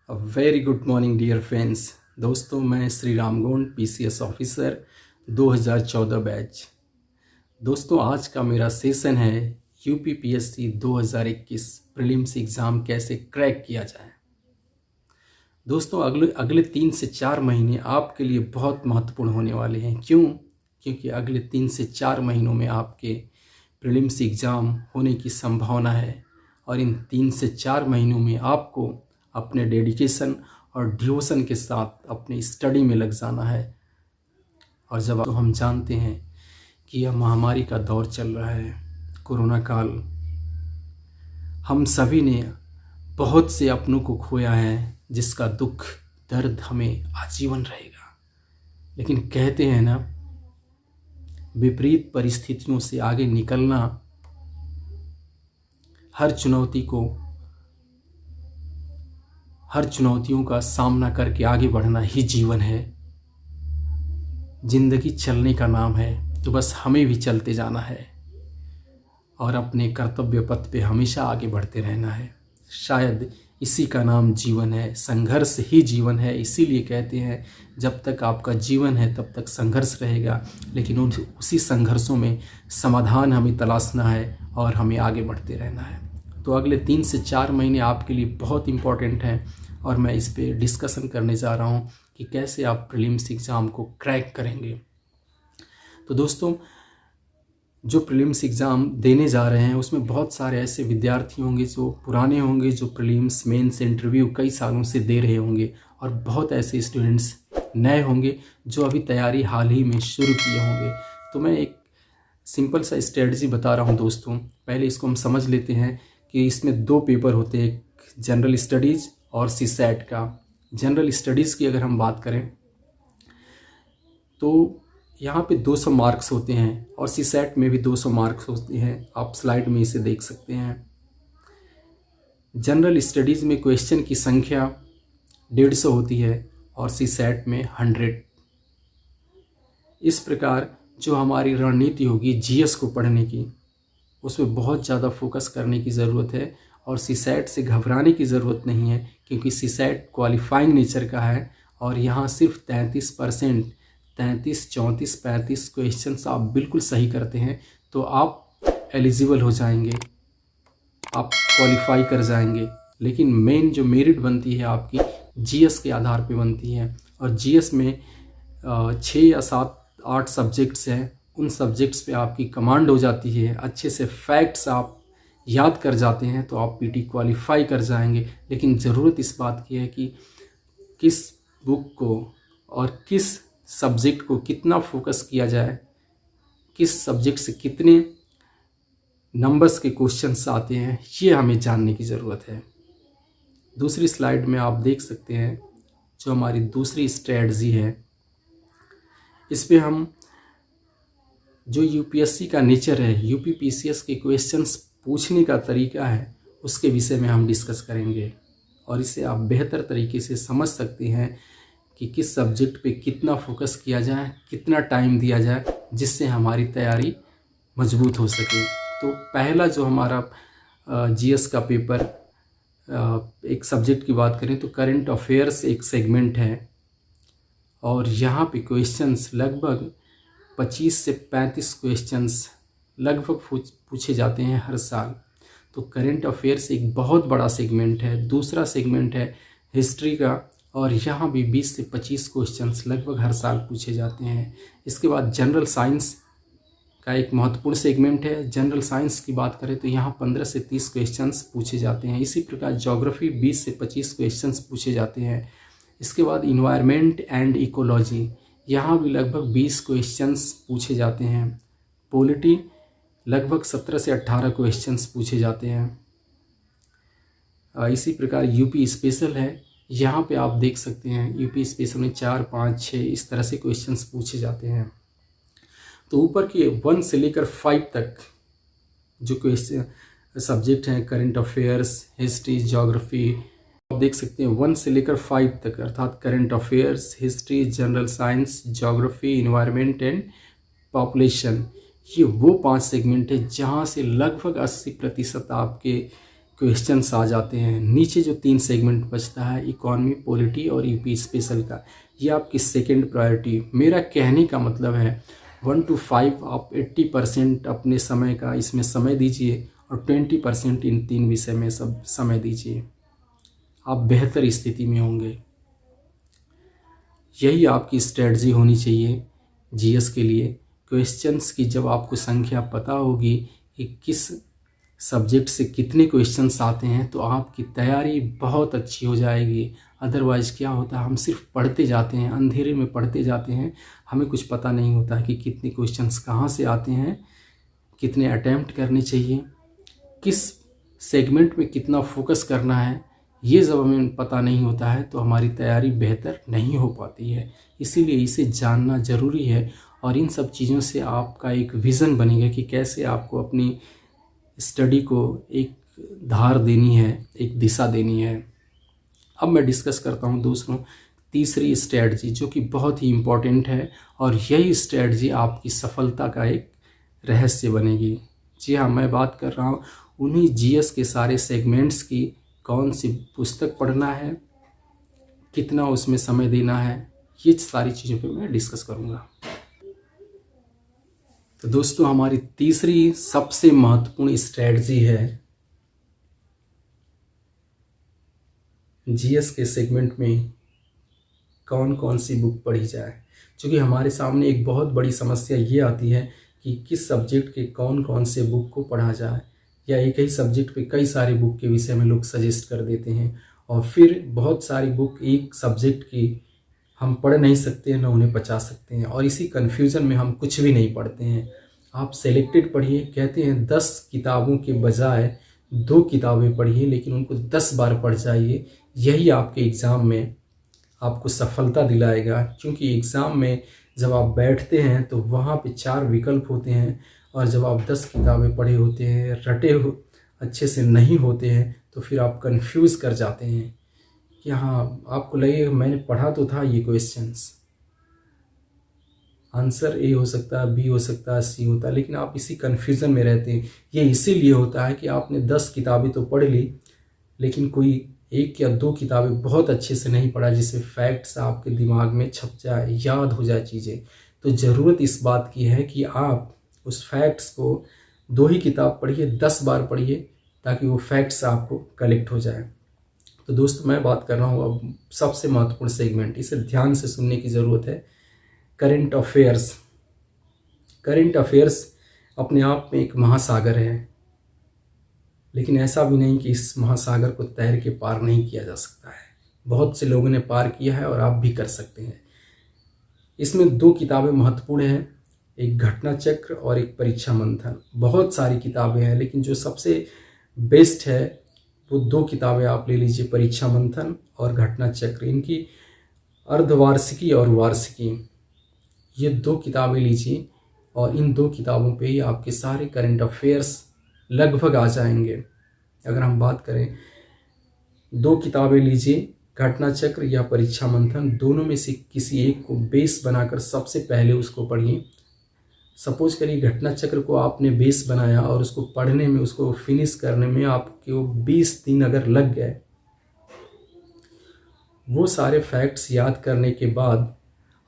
अ very good morning dear friends. दोस्तों, मैं Shri Ram Gond PCS officer 2014 batch. दोस्तों, आज का मेरा सेशन है यूपीपीएससी 2021 प्रीलिम्स एग्ज़ाम कैसे क्रैक किया जाए। दोस्तों, अगले अगले 3 से 4 महीने आपके लिए बहुत महत्वपूर्ण होने वाले हैं। क्यों? क्योंकि अगले 3 से 4 महीनों में आपके प्रीलिम्स एग्ज़ाम होने की संभावना है और इन 3 से 4 महीनों में आपको अपने डेडिकेशन और डिवोशन के साथ अपनी स्टडी में लग जाना है। और जब तो हम जानते हैं कि यह महामारी का दौर चल रहा है, कोरोना काल। हम सभी ने बहुत से अपनों को खोया है, जिसका दुख दर्द हमें आजीवन रहेगा। लेकिन कहते हैं ना, विपरीत परिस्थितियों से आगे निकलना, हर चुनौतियों का सामना करके आगे बढ़ना ही जीवन है। जिंदगी चलने का नाम है, तो बस हमें भी चलते जाना है और अपने कर्तव्य पथ पे हमेशा आगे बढ़ते रहना है। शायद इसी का नाम जीवन है। संघर्ष ही जीवन है। इसीलिए कहते हैं, जब तक आपका जीवन है तब तक संघर्ष रहेगा, लेकिन उसी संघर्षों में समाधान हमें तलाशना है और हमें आगे बढ़ते रहना है। तो अगले 3 से 4 महीने आपके लिए बहुत इम्पोर्टेंट हैं और मैं इस पे डिस्कशन करने जा रहा हूँ कि कैसे आप प्रीलिम्स एग्ज़ाम को क्रैक करेंगे। तो दोस्तों, जो प्रीलिम्स एग्ज़ाम देने जा रहे हैं उसमें बहुत सारे ऐसे विद्यार्थी होंगे जो पुराने होंगे, जो प्रीलिम्स मेंस इंटरव्यू कई सालों से दे रहे होंगे, और बहुत ऐसे स्टूडेंट्स नए होंगे जो अभी तैयारी हाल ही में शुरू किए होंगे। तो मैं एक सिंपल सा स्ट्रेटजी बता रहा हूँ दोस्तों। पहले इसको हम समझ लेते हैं कि इसमें 2 पेपर होते हैं, एक जनरल स्टडीज़ और सीसैट का। जनरल स्टडीज़ की अगर हम बात करें तो यहाँ पे 200 मार्क्स होते हैं और सीसैट में भी 200 मार्क्स होते हैं। आप स्लाइड में इसे देख सकते हैं। जनरल स्टडीज़ में क्वेश्चन की संख्या 150 होती है और सीसैट में 100। इस प्रकार जो हमारी रणनीति होगी जीएस को पढ़ने की, उसमें बहुत ज़्यादा फोकस करने की ज़रूरत है और सीसैट से घबराने की ज़रूरत नहीं है, क्योंकि सीसैट क्वालिफाइंग नेचर का है और यहाँ सिर्फ 33%, 33, 34, 35 क्वेश्चंस आप बिल्कुल सही करते हैं तो आप एलिजिबल हो जाएंगे, आप क्वालिफाई कर जाएंगे। लेकिन मेन जो मेरिट बनती है आपकी जीएस के आधार पे बनती है, और जीएस में 6 या 7, 8 सब्जेक्ट्स हैं। उन सब्जेक्ट्स पे आपकी कमांड हो जाती है, अच्छे से फैक्ट्स आप याद कर जाते हैं तो आप पीटी क्वालिफाई कर जाएंगे। लेकिन ज़रूरत इस बात की है कि किस बुक को और किस सब्जेक्ट को कितना फोकस किया जाए, किस सब्जेक्ट से कितने नंबर्स के क्वेश्चंस आते हैं, ये हमें जानने की ज़रूरत है। दूसरी स्लाइड में आप देख सकते हैं जो हमारी दूसरी स्ट्रेटजी है। इस पे हम जो यूपीएससी का नेचर है, यूपीपीसीएस के क्वेश्चंस पूछने का तरीका है, उसके विषय में हम डिस्कस करेंगे और इसे आप बेहतर तरीके से समझ सकते हैं कि किस सब्जेक्ट पे कितना फोकस किया जाए, कितना टाइम दिया जाए, जिससे हमारी तैयारी मजबूत हो सके। तो पहला जो हमारा जीएस का पेपर, एक सब्जेक्ट की बात करें तो करंट अफेयर्स एक सेगमेंट है और यहाँ पे क्वेश्चंस लगभग 25 से 35 क्वेश्चंस लगभग पूछे जाते हैं हर साल। तो करंट अफेयर्स एक बहुत बड़ा सेगमेंट है। दूसरा सेगमेंट है हिस्ट्री का और यहाँ भी 20 से 25 क्वेश्चंस लगभग हर साल पूछे जाते हैं। इसके बाद जनरल साइंस का एक महत्वपूर्ण सेगमेंट है। जनरल साइंस की बात करें तो यहाँ 15 से 30 क्वेश्चंस पूछे जाते हैं। इसी प्रकार ज्योग्राफी 20 से 25 क्वेश्चंस पूछे जाते हैं। इसके बाद इन्वायरमेंट एंड इकोलॉजी, यहाँ भी लगभग 20 क्वेश्चंस पूछे जाते हैं। पॉलिटी लगभग 17 से 18 क्वेश्चंस पूछे जाते हैं। इसी प्रकार यूपी स्पेशल है, यहाँ पे आप देख सकते हैं यूपी स्पेशल में 4, 5, 6 इस तरह से क्वेश्चंस पूछे जाते हैं। तो ऊपर के 1 से लेकर 5 तक जो क्वेश्चन सब्जेक्ट हैं, करंट अफेयर्स, हिस्ट्री, ज्योग्राफी, आप देख सकते हैं 1 से लेकर 5 तक, अर्थात current affairs, history, general science, geography, environment and population, ये वो 5 सेगमेंट है जहाँ से लगभग 80% आपके क्वेश्चंस आ जाते हैं। नीचे जो 3 सेगमेंट बचता है, इकोनॉमी, पॉलिटी और यूपी स्पेशल का, ये आपकी सेकंड प्रायोरिटी। मेरा कहने का मतलब है 1 to 5 आप 80% अपने समय का इसमें समय दीजिए और 20% इन 3 विषय में सब समय दीजिए, आप बेहतर स्थिति में होंगे। यही आपकी स्ट्रेटजी होनी चाहिए जीएस के लिए। क्वेश्चंस की जब आपको संख्या पता होगी कि किस सब्जेक्ट से कितने क्वेश्चंस आते हैं, तो आपकी तैयारी बहुत अच्छी हो जाएगी। अदरवाइज़ क्या होता है, हम सिर्फ पढ़ते जाते हैं, अंधेरे में पढ़ते जाते हैं, हमें कुछ पता नहीं होता है कि कितने क्वेश्चंस कहाँ से आते हैं, कितने अटैम्प्ट करने चाहिए, किस सेगमेंट में कितना फोकस करना है, ये जब हमें पता नहीं होता है तो हमारी तैयारी बेहतर नहीं हो पाती है। इसीलिए इसे जानना ज़रूरी है और इन सब चीज़ों से आपका एक विज़न बनेगा कि कैसे आपको अपनी स्टडी को एक धार देनी है, एक दिशा देनी है। अब मैं डिस्कस करता हूँ दोस्तों तीसरी स्ट्रेटजी, जो कि बहुत ही इम्पोर्टेंट है और यही स्ट्रेटजी आपकी सफलता का एक रहस्य बनेगी। जी हाँ, मैं बात कर रहा हूँ उन्हीं जीएस के सारे सेगमेंट्स की, कौन सी पुस्तक पढ़ना है, कितना उसमें समय देना है, ये सारी चीज़ों पे मैं डिस्कस करूँगा। तो दोस्तों हमारी तीसरी सबसे महत्वपूर्ण स्ट्रेटजी है जीएस के सेगमेंट में कौन कौन सी बुक पढ़ी जाए। क्योंकि हमारे सामने एक बहुत बड़ी समस्या ये आती है कि किस सब्जेक्ट के कौन कौन से बुक को पढ़ा जाए, या एक ही सब्जेक्ट पे कई सारे बुक के विषय में लोग सजेस्ट कर देते हैं और फिर बहुत सारी बुक एक सब्जेक्ट की हम पढ़ नहीं सकते हैं, ना उन्हें पचा सकते हैं, और इसी कन्फ्यूज़न में हम कुछ भी नहीं पढ़ते हैं। आप सेलेक्टेड पढ़िए, कहते हैं 10 किताबों के बजाय 2 किताबें पढ़िए, लेकिन उनको 10 बार पढ़ जाइए। यही आपके एग्ज़ाम में आपको सफलता दिलाएगा। क्योंकि एग्ज़ाम में जब आप बैठते हैं तो वहाँ पे 4 विकल्प होते हैं, और जब आप 10 किताबें पढ़े होते हैं, रटे हो अच्छे से नहीं होते हैं, तो फिर आप कंफ्यूज कर जाते हैं कि हाँ, आपको लगेगा मैंने पढ़ा तो था ये क्वेश्चंस, आंसर ए हो सकता है, बी हो सकता है, सी होता है, लेकिन आप इसी कन्फ्यूज़न में रहते हैं। ये इसीलिए होता है कि आपने 10 किताबें तो पढ़ ली, लेकिन कोई 1 या 2 किताबें बहुत अच्छे से नहीं पढ़ा, जिससे फैक्ट्स आपके दिमाग में छप जाए, याद हो जाए चीज़ें। तो ज़रूरत इस बात की है कि आप उस फैक्ट्स को 2 ही किताब पढ़िए, 10 बार पढ़िए, ताकि वो फैक्ट्स आपको कलेक्ट हो जाए। तो दोस्तों मैं बात कर रहा हूँ अब सबसे महत्वपूर्ण सेगमेंट, इसे ध्यान से सुनने की ज़रूरत है, करंट अफेयर्स। करंट अफेयर्स अपने आप में एक महासागर है, लेकिन ऐसा भी नहीं कि इस महासागर को तैर के पार नहीं किया जा सकता है। बहुत से लोगों ने पार किया है और आप भी कर सकते हैं। इसमें 2 किताबें महत्वपूर्ण हैं, एक घटना चक्र और एक परीक्षा मंथन। बहुत सारी किताबें हैं, लेकिन जो सबसे बेस्ट है वो 2 किताबें आप ले लीजिए, परीक्षा मंथन और घटना चक्र। इनकी अर्धवार्षिकी और वार्षिकी, ये 2 किताबें लीजिए और इन 2 किताबों पे ही आपके सारे करंट अफेयर्स लगभग आ जाएंगे। अगर हम बात करें 2 किताबें लीजिए, घटना चक्र या परीक्षा मंथन, दोनों में से किसी एक को बेस बनाकर सबसे पहले उसको पढ़िए। सपोज करिए घटना चक्र को आपने बेस बनाया और उसको पढ़ने में, उसको फिनिश करने में आपके 20 दिन अगर लग गए, वो सारे फैक्ट्स याद करने के बाद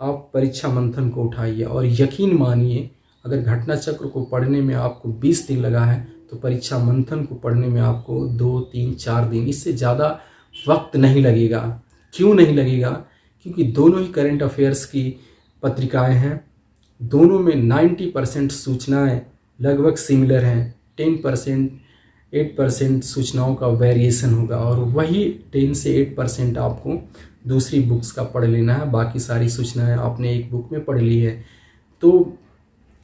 आप परीक्षा मंथन को उठाइए और यकीन मानिए अगर घटना चक्र को पढ़ने में आपको 20 दिन लगा है तो परीक्षा मंथन को पढ़ने में आपको 2, 3, 4 दिन, इससे ज़्यादा वक्त नहीं लगेगा। क्यों नहीं लगेगा? क्योंकि दोनों ही करंट अफेयर्स की पत्रिकाएं हैं, दोनों में 90% सूचनाएं लगभग सिमिलर हैं, 10% 8% सूचनाओं का वेरिएशन होगा, और वही 10 से 8% आपको दूसरी बुक्स का पढ़ लेना है। बाकी सारी सूचनाएं आपने एक बुक में पढ़ ली है, तो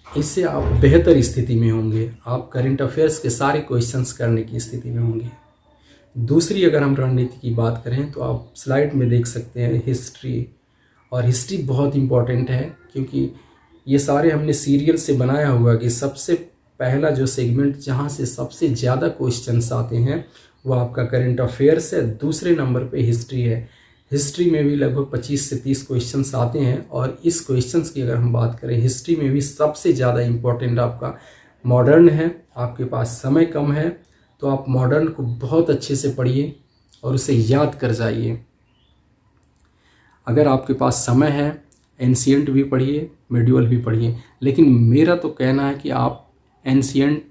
इससे आप बेहतर स्थिति में होंगे, आप करंट अफेयर्स के सारे क्वेश्चंस करने की स्थिति में होंगे। दूसरी अगर हम रणनीति की बात करें तो आप स्लाइड में देख सकते हैं हिस्ट्री, और हिस्ट्री बहुत इंपॉर्टेंट है क्योंकि ये सारे हमने सीरियल से बनाया हुआ कि सबसे पहला जो सेगमेंट जहाँ से सबसे ज़्यादा क्वेश्चंस आते हैं वो आपका करंट अफेयर्स है, दूसरे नंबर पे हिस्ट्री है। हिस्ट्री में भी लगभग 25 से 30 क्वेश्चंस आते हैं, और इस क्वेश्चंस की अगर हम बात करें, हिस्ट्री में भी सबसे ज़्यादा इम्पोर्टेंट आपका मॉडर्न है, आपके पास समय कम है, तो आप मॉडर्न को बहुत अच्छे से पढ़िए और उसे याद कर जाइए। अगर आपके पास समय है, एंशिएंट भी पढ़िए, मेडिवल भी पढ़िए, लेकिन मेरा तो कहना है कि आप एंशिएंट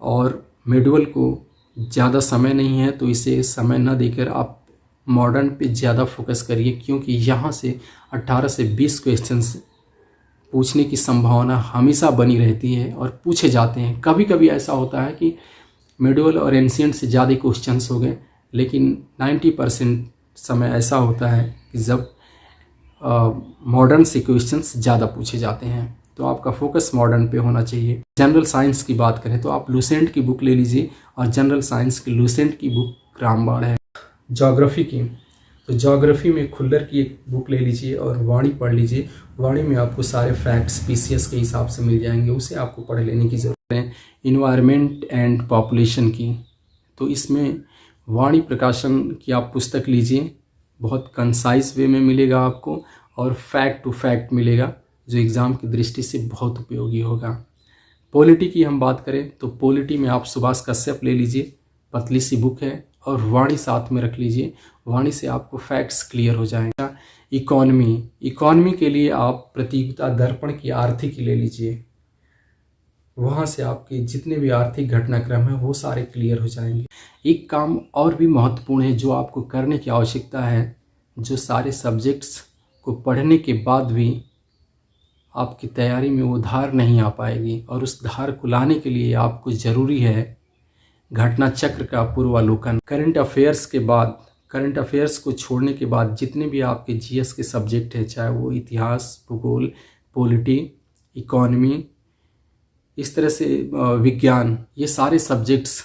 और मेडिवल को ज़्यादा समय नहीं है तो इसे समय न देकर आप मॉडर्न पे ज़्यादा फोकस करिए, क्योंकि यहाँ से 18 से 20 क्वेश्चंस पूछने की संभावना हमेशा बनी रहती है और पूछे जाते हैं। कभी कभी ऐसा होता है कि मेडिवल और एंशिएंट से ज़्यादा क्वेश्चंस हो गए, लेकिन 90% समय ऐसा होता है कि जब मॉडर्न से क्वेश्चंस ज़्यादा पूछे जाते हैं। तो आपका फोकस मॉडर्न पे होना चाहिए। जनरल साइंस की बात करें तो आप लूसेंट की बुक ले लीजिए, और जनरल साइंस की लूसेंट की बुक रामबाण है। ज्योग्राफी की तो ज्योग्राफी में खुल्लर की एक बुक ले लीजिए और वाणी पढ़ लीजिए। वाणी में आपको सारे फैक्ट्स पीसीएस के हिसाब से मिल जाएंगे, उसे आपको पढ़ लेने की ज़रूरत है। इन्वायरमेंट एंड पॉपुलेशन की तो इसमें वाणी प्रकाशन की आप पुस्तक लीजिए, बहुत कंसाइज वे में मिलेगा आपको और फैक्ट टू फैक्ट मिलेगा, जो एग्ज़ाम की दृष्टि से बहुत उपयोगी होगा। पॉलिटी की हम बात करें तो पॉलिटी में आप सुभाष कश्यप ले लीजिए, पतली सी बुक है, और वाणी साथ में रख लीजिए। वाणी से आपको फैक्ट्स क्लियर हो जाएगा। इकॉनमी के लिए आप प्रतियोगिता दर्पण की आर्थिक ले लीजिए, वहाँ से आपके जितने भी आर्थिक घटनाक्रम हैं वो सारे क्लियर हो जाएंगे। एक काम और भी महत्वपूर्ण है जो आपको करने की आवश्यकता है, जो सारे सब्जेक्ट्स को पढ़ने के बाद भी आपकी तैयारी में वो धार नहीं आ पाएगी, और उस धार को लाने के लिए आपको ज़रूरी है घटना चक्र का पूर्वावलोकन। करंट अफेयर्स को छोड़ने के बाद जितने भी आपके जीएस के सब्जेक्ट हैं, चाहे वो इतिहास, भूगोल, पॉलिटी, इकॉनमी, इस तरह से विज्ञान, ये सारे सब्जेक्ट्स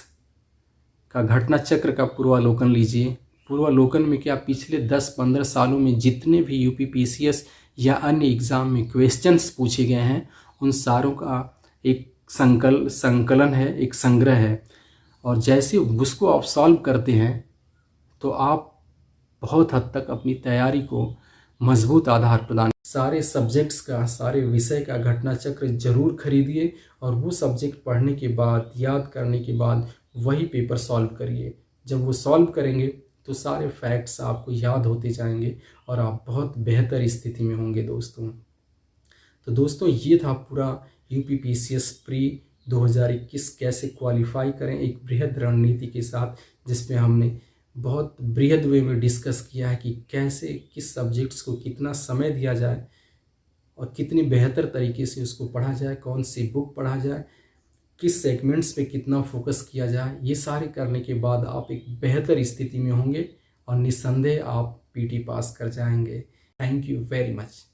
का घटना चक्र का पूर्वावलोकन लीजिए। पूर्वावलोकन में क्या, पिछले 10-15 सालों में जितने भी यूपीपीसीएस या अन्य एग्ज़ाम में क्वेश्चंस पूछे गए हैं, उन सारों का एक संकलन है, एक संग्रह है, और जैसे उसको आप सॉल्व करते हैं तो आप बहुत हद तक अपनी तैयारी को मजबूत आधार प्रदान। सारे सब्जेक्ट्स का, सारे विषय का घटना चक्र जरूर खरीदिए, और वो सब्जेक्ट पढ़ने के बाद, याद करने के बाद वही पेपर सॉल्व करिए। जब वो सॉल्व करेंगे तो सारे फैक्ट्स आपको याद होते जाएंगे और आप बहुत बेहतर स्थिति में होंगे दोस्तों। तो दोस्तों, ये था पूरा यूपीपीसीएस प्री 2021 कैसे क्वालिफाई करें, एक बृहद रणनीति के साथ, जिसमें हमने बहुत बृहद वे में डिस्कस किया है कि कैसे किस सब्जेक्ट्स को कितना समय दिया जाए और कितनी बेहतर तरीके से उसको पढ़ा जाए, कौन सी बुक पढ़ा जाए, किस सेगमेंट्स पे कितना फोकस किया जाए। ये सारे करने के बाद आप एक बेहतर स्थिति में होंगे और निस्संदेह आप पीटी पास कर जाएंगे। Thank you very much.